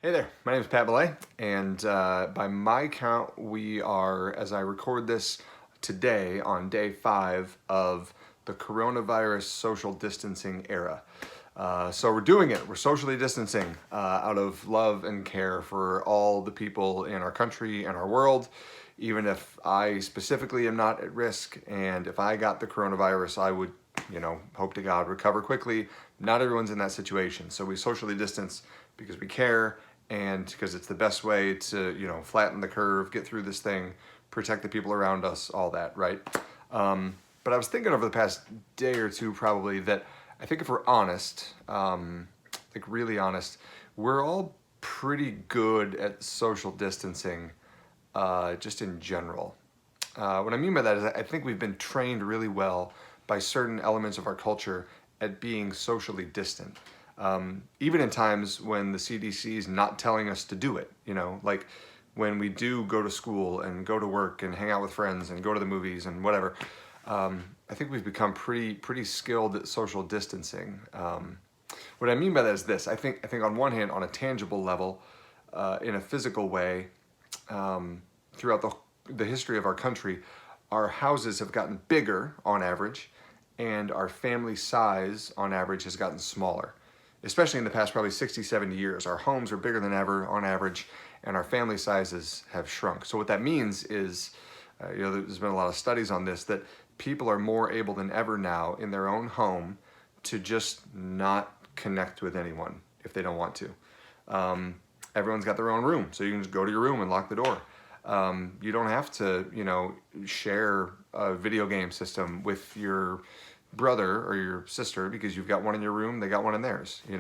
Hey there, my name is Pat Millea, and by my count, we are, as I record this today, on day 5 of the coronavirus social distancing era. So we're doing it. We're socially distancing out of love and care for all the people in our country and our world, even if I specifically am not at risk. And if I got the coronavirus, I would, hope to God, recover quickly. Not everyone's in that situation. So we socially distance because we care and because it's the best way to, flatten the curve, get through this thing, protect the people around us, all that, right? But I was thinking over the past day or two probably that I think if we're honest, really honest, we're all pretty good at social distancing, just in general. What I mean by that is I think we've been trained really well by certain elements of our culture at being socially distant. Even in times when the CDC is not telling us to do it, like when we do go to school and go to work and hang out with friends and go to the movies and whatever. I think we've become pretty skilled at social distancing. What I mean by that is this: I think on one hand, on a tangible level, in a physical way, throughout the history of our country, our houses have gotten bigger on average, and our family size on average has gotten smaller. Especially in the past probably 60, 70 years. Our homes are bigger than ever on average, and our family sizes have shrunk. So what that means is, there's been a lot of studies on this, that people are more able than ever now in their own home to just not connect with anyone if they don't want to. Everyone's got their own room, so you can just go to your room and lock the door. You don't have to, share a video game system with your brother or your sister because you've got one in your room, they got one in theirs. You're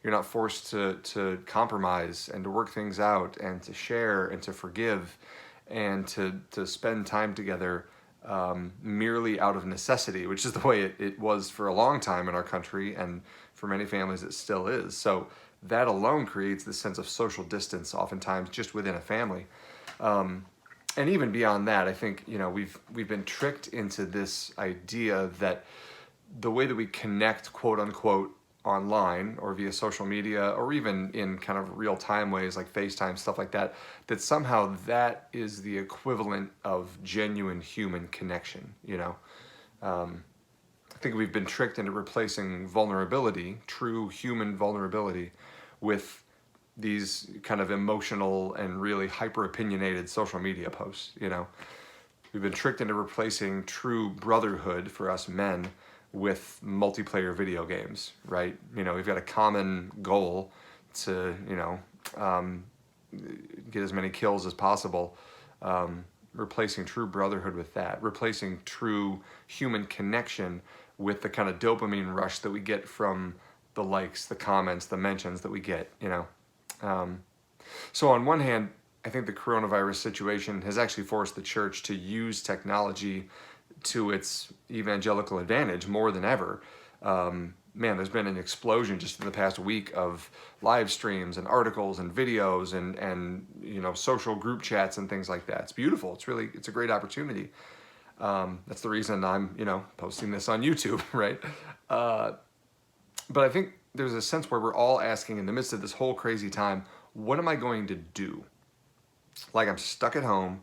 not forced to compromise and to work things out and to share and to forgive and to spend time together merely out of necessity, which is the way it was for a long time in our country, and for many families it still is. So that alone creates this sense of social distance, oftentimes just within a family. And even beyond that, I think, we've been tricked into this idea that the way that we connect, quote unquote, online or via social media, or even in kind of real time ways like FaceTime, stuff like that, that somehow that is the equivalent of genuine human connection, I think we've been tricked into replacing vulnerability, true human vulnerability, with these kind of emotional and really hyper opinionated social media posts. We've been tricked into replacing true brotherhood for us men with multiplayer video games, right? We've got a common goal to, get as many kills as possible. Replacing true brotherhood with that, replacing true human connection with the kind of dopamine rush that we get from the likes, the comments, the mentions that we get, So on one hand, I think the coronavirus situation has actually forced the church to use technology to its evangelical advantage more than ever. There's been an explosion just in the past week of live streams and articles and videos and social group chats and things like that. It's beautiful. It's a great opportunity. That's the reason I'm, posting this on YouTube, right? But I think there's a sense where we're all asking, in the midst of this whole crazy time, what am I going to do? Like, I'm stuck at home.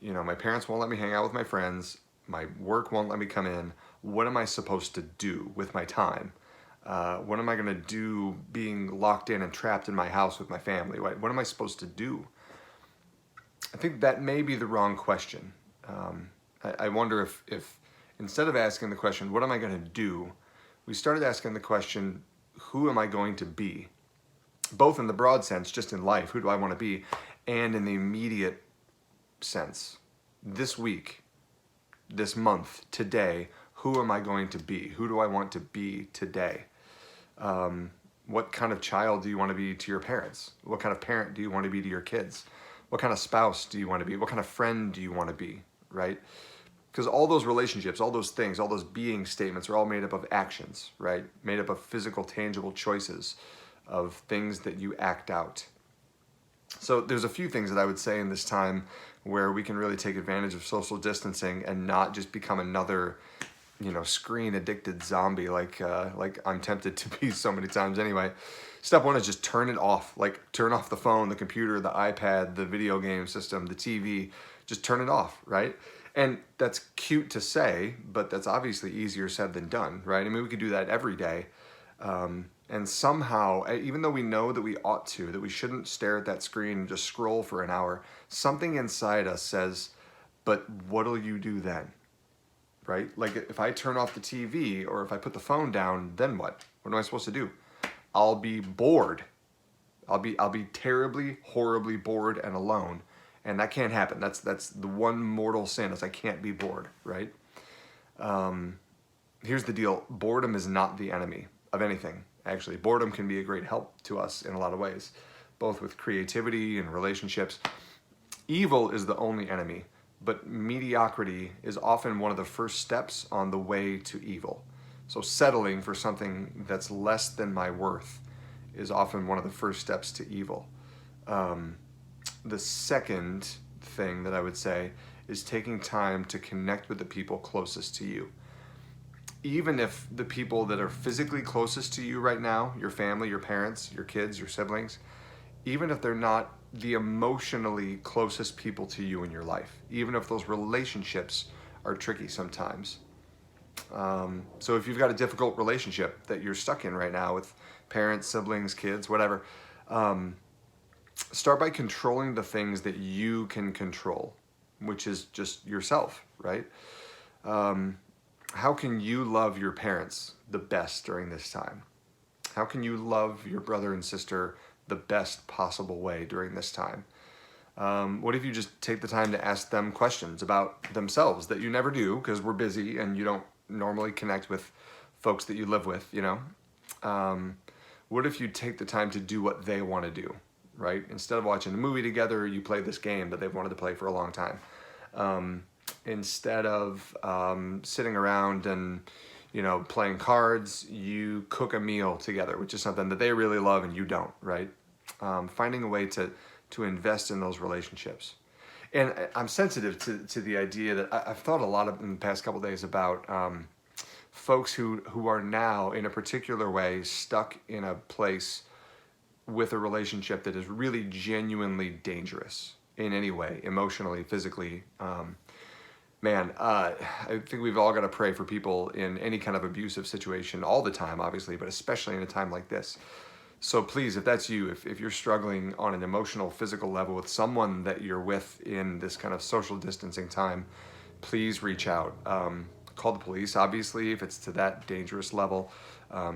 My parents won't let me hang out with my friends. My work won't let me come in. What am I supposed to do with my time? What am I going to do being locked in and trapped in my house with my family? What am I supposed to do? I think that may be the wrong question. I wonder if instead of asking the question, what am I going to do, we started asking the question, who am I going to be? Both in the broad sense, just in life, who do I want to be? And in the immediate sense, this week, this month, today, who am I going to be? Who do I want to be today? What kind of child do you want to be to your parents? What kind of parent do you want to be to your kids? What kind of spouse do you want to be? What kind of friend do you want to be, right? Because all those relationships, all those things, all those being statements are all made up of actions, right? Made up of physical, tangible choices, of things that you act out. So there's a few things that I would say in this time where we can really take advantage of social distancing and not just become another, screen addicted zombie like I'm tempted to be so many times anyway. Step one is just turn it off. Like turn off the phone, the computer, the iPad, the video game system, the TV. Just turn it off, right? And that's cute to say, but that's obviously easier said than done, right? I mean, we could do that every day. And somehow, even though we know that we ought to, that we shouldn't stare at that screen and just scroll for an hour, something inside us says, but what'll you do then? Right? Like if I turn off the TV or if I put the phone down, then what? What am I supposed to do? I'll be bored. I'll be terribly, horribly bored and alone. And that can't happen. That's the one mortal sin is I can't be bored, right? Here's the deal. Boredom is not the enemy of anything. Actually, boredom can be a great help to us in a lot of ways, both with creativity and relationships. Evil is the only enemy, but mediocrity is often one of the first steps on the way to evil. So settling for something that's less than my worth is often one of the first steps to evil. The second thing that I would say is taking time to connect with the people closest to you. Even if the people that are physically closest to you right now, your family, your parents, your kids, your siblings, even if they're not the emotionally closest people to you in your life, even if those relationships are tricky sometimes. So if you've got a difficult relationship that you're stuck in right now with parents, siblings, kids, whatever, start by controlling the things that you can control, which is just yourself, right? How can you love your parents the best during this time? How can you love your brother and sister the best possible way during this time? What if you just take the time to ask them questions about themselves that you never do because we're busy and you don't normally connect with folks that you live with, you know? What if you take the time to do what they want to do, right? Instead of watching a movie together, you play this game that they've wanted to play for a long time. Instead of sitting around and, you know, playing cards, you cook a meal together, which is something that they really love and you don't, right? Finding a way to invest in those relationships. And I'm sensitive to the idea that I've thought a lot in the past couple of days about folks who are now in a particular way stuck in a place with a relationship that is really genuinely dangerous in any way, emotionally, physically. I think we've all got to pray for people in any kind of abusive situation all the time, obviously, but especially in a time like this. So please, if that's you, if you're struggling on an emotional, physical level with someone that you're with in this kind of social distancing time, please reach out. Call the police, obviously, if it's to that dangerous level.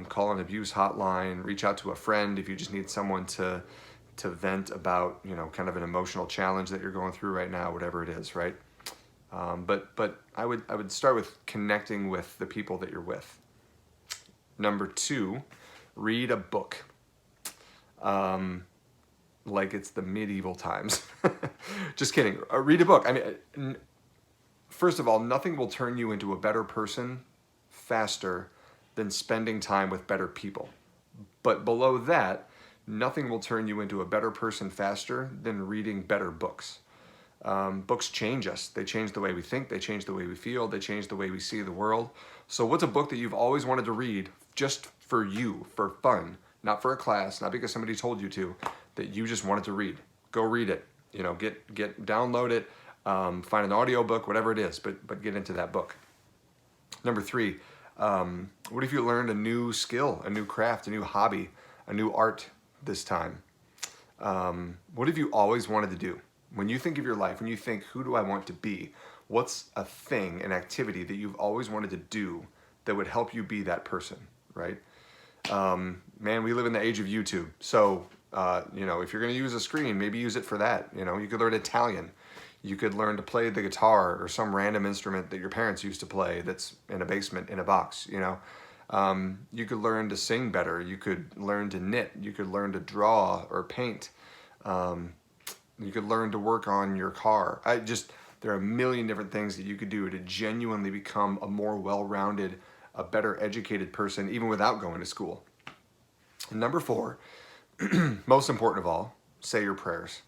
Call an abuse hotline. Reach out to a friend if you just need someone to vent about, you know, kind of an emotional challenge that you're going through right now, whatever it is, right? But I would start with connecting with the people that you're with. Number 2, read a book. Like it's the medieval times. Just kidding. Read a book. I mean, first of all, nothing will turn you into a better person faster than spending time with better people. But below that, nothing will turn you into a better person faster than reading better books. Books change us. They change the way we think. They change the way we feel. They change the way we see the world. So what's a book that you've always wanted to read just for you, for fun, not for a class, not because somebody told you to, that you just wanted to read? Go read it. You know, download it, find an audio book, whatever it is, but get into that book. Number 3, what if you learned a new skill, a new craft, a new hobby, a new art this time? What have you always wanted to do? When you think of your life, when you think, who do I want to be? What's a thing, an activity that you've always wanted to do that would help you be that person, right? Man, we live in the age of YouTube. So, you know, if you're going to use a screen, maybe use it for that. You know, you could learn Italian. You could learn to play the guitar or some random instrument that your parents used to play that's in a basement in a box, you know. You could learn to sing better. You could learn to knit. You could learn to draw or paint. You could learn to work on your car. There are a million different things that you could do to genuinely become a more well-rounded, a better educated person, even without going to school. And number 4, most important of all, say your prayers.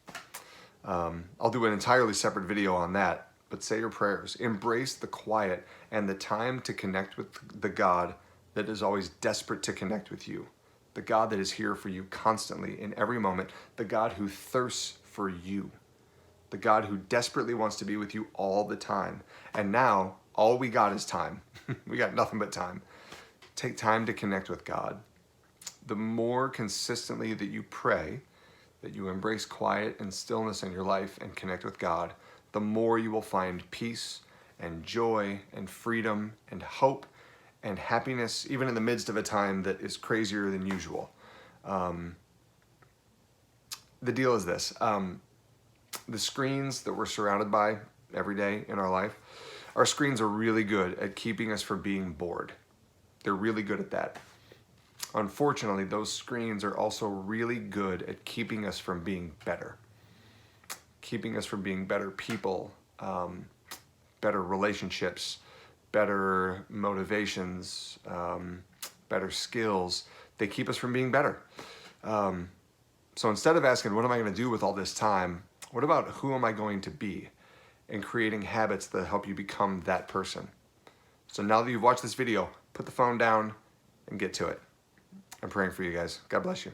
I'll do an entirely separate video on that, but say your prayers. Embrace the quiet and the time to connect with the God that is always desperate to connect with you. the God that is here for you constantly in every moment, the God who thirsts for you, the God who desperately wants to be with you all the time. And now all we got is time. We got nothing but time. Take time to connect with God. The more consistently that you pray, that you embrace quiet and stillness in your life and connect with God, the more you will find peace and joy and freedom and hope and happiness, even in the midst of a time that is crazier than usual. The deal is this. The screens that we're surrounded by every day in our life, our screens are really good at keeping us from being bored. They're really good at that. Unfortunately, those screens are also really good at keeping us from being better. Keeping us from being better people, better relationships, better motivations, better skills. They keep us from being better. So instead of asking, what am I going to do with all this time? What about who am I going to be? And creating habits that help you become that person. So now that you've watched this video, put the phone down and get to it. I'm praying for you guys. God bless you.